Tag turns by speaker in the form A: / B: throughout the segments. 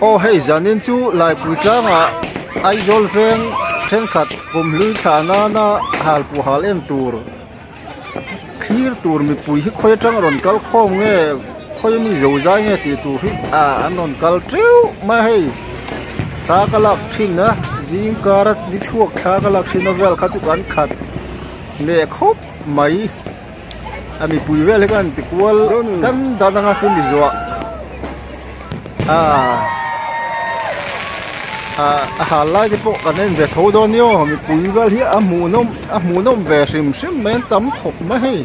A: ô hay zanin chu lại bụi trắng à ai dol veng trên khát cùng lưới thả na hal pu hal em tur khir tur mi pui hi khoi trắng ron kal khom nghe khoi mi dầu dai nghe ti tu hi an ron kal treu ma hay ta kalak thin na jing karat ni chuak tha kalak sin novel kha chu kan khat le khop mai ami pui vel kan ti kwal kan dananga chun ni zo halai di po kanen ve tho do nio mi pui vel hi a mu nom ve sim men tam khop ma hi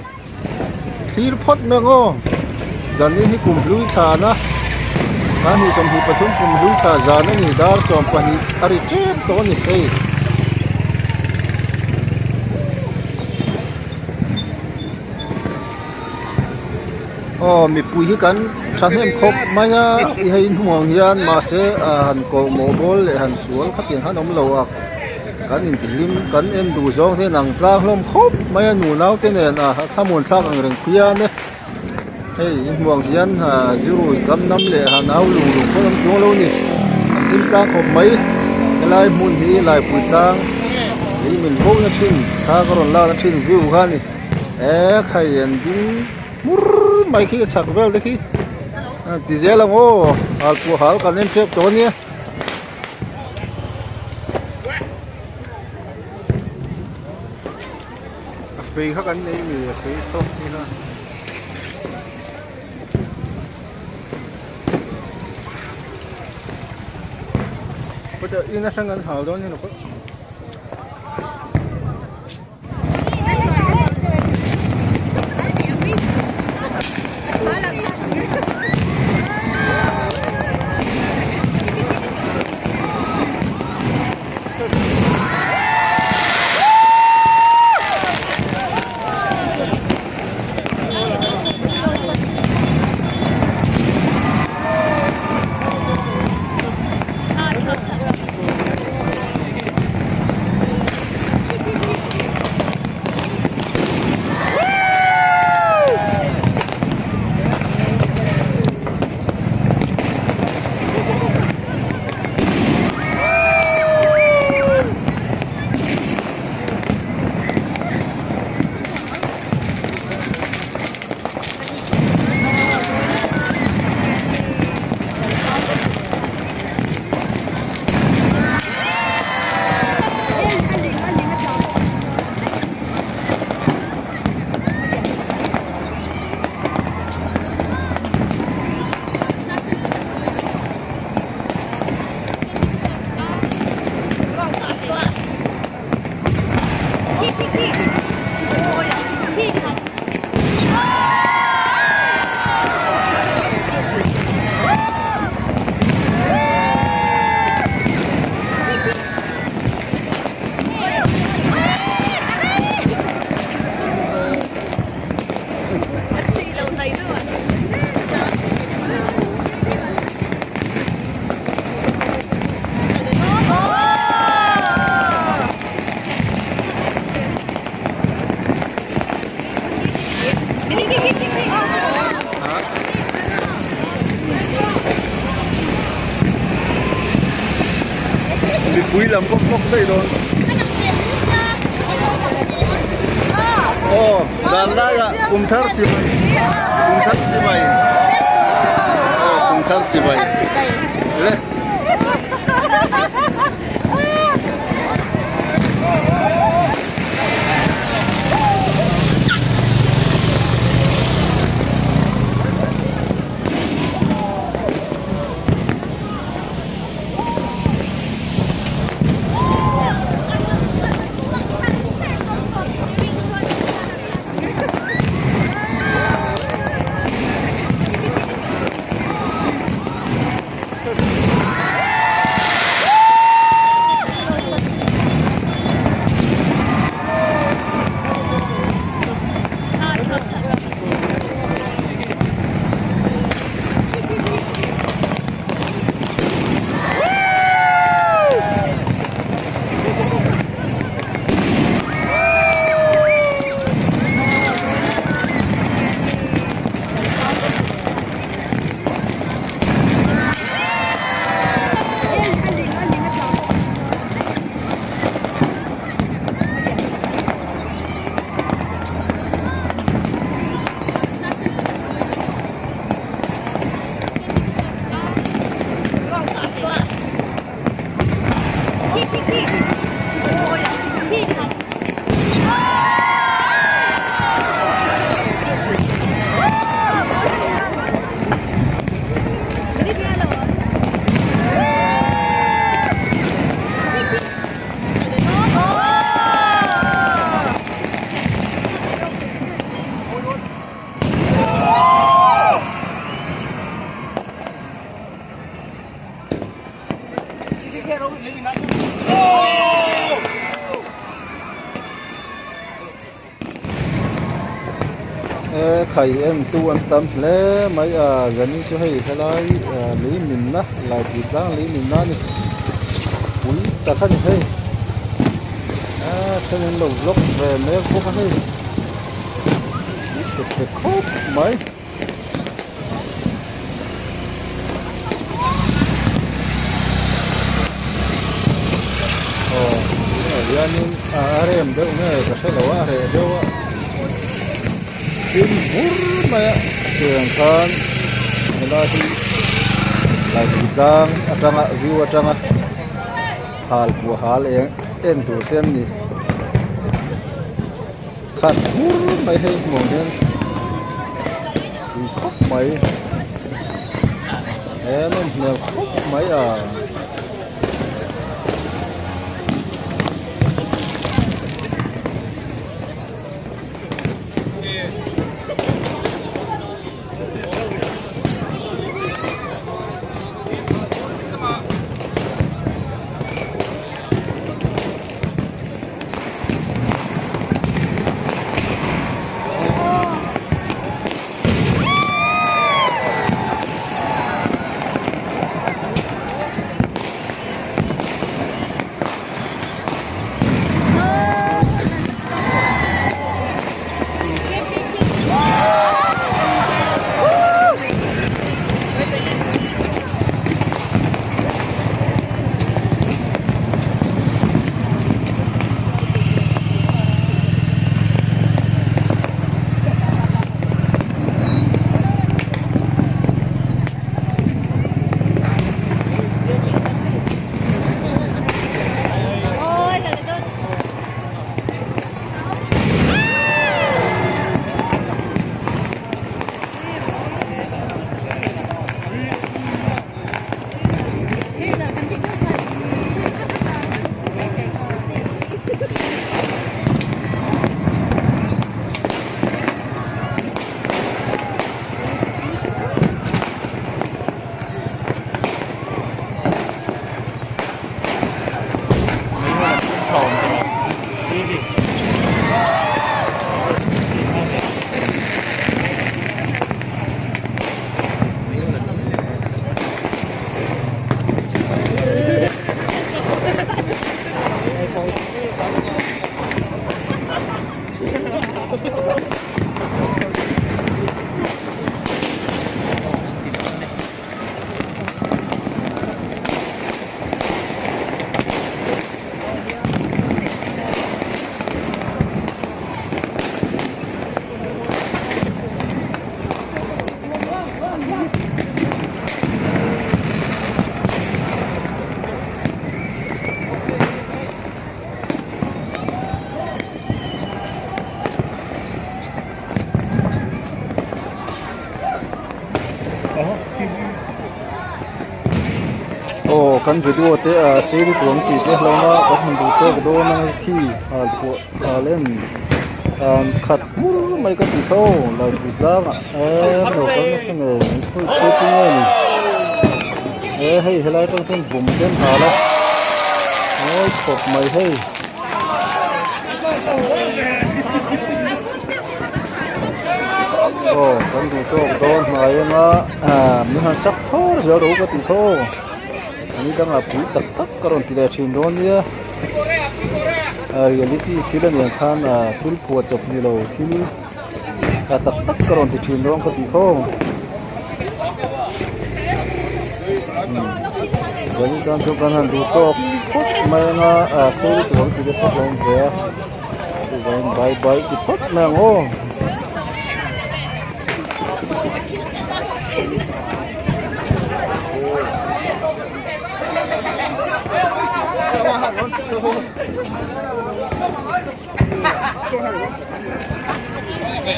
A: sir phot me ngo zanin hi kum lui tha na ka hi som hi pathum kum lui tha zana ni dar som pani ari chem to ni te mi pui hi kan thanem khop maya I hay nuang hian ma se han ko mobol le han sual khatin han om lo ak kan in tilim kan en du zong the nang tlang hlom khop maya nu nau te ne na thamun thak ang reng khia ne hey nuang hian ha zuru kam nam le han au lu lu ko nam chung lo ni tim tlang khop mai lai mun hi lai pui tlang ni min ho na thin tha ko ron la na thin view kha ni khai en ding mur mai khi chak vel de khi diesel ang hal pu hal kanen trep to ni phi khắc anh đi mi phi tốt như đó bây giờ in nó sang ngân hàng đó như nó có quý làm bốc đây rồi. Dàn đây là cùng thắt chị mày, cùng thắt chị mày, lên. khai en tu an tam hle mai a zani chu hei helai li min na lai pi tlang li min na ni ui ta khan hei thân lo lốc về mấy cô cái này chụp khóc mấy yani arem đâu nghe cái sẽ là are đâu tim bur mà sườn con là thì lại bị gang atang view atang hal bu hal en tu ten ni khát bur mấy hay mồm đen khóc mấy em nó khóc mấy à kan video te a seri tuang ti te hloma ka hmu te do na khi hal ko halen khat mur mai ka ti to la ti la no kan se ne khoi te ti ni hei helai tang ten bum ten hala oi khop mai hei kan du to don mai na mi han sak tho zo ro ka ti tho ini dah ngapu tak karon tidak cindon dia reality film yang kan full kuat job ni lo film tak karon tidak cindon ketika jadi kan tu kan handu top mana seri tu orang tidak tahu dia design bye itu mengo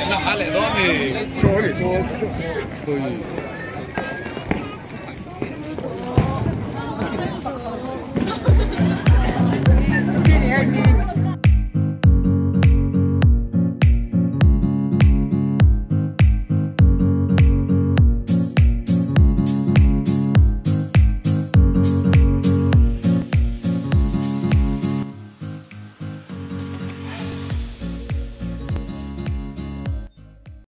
B: 那还来到没？说的说，可以。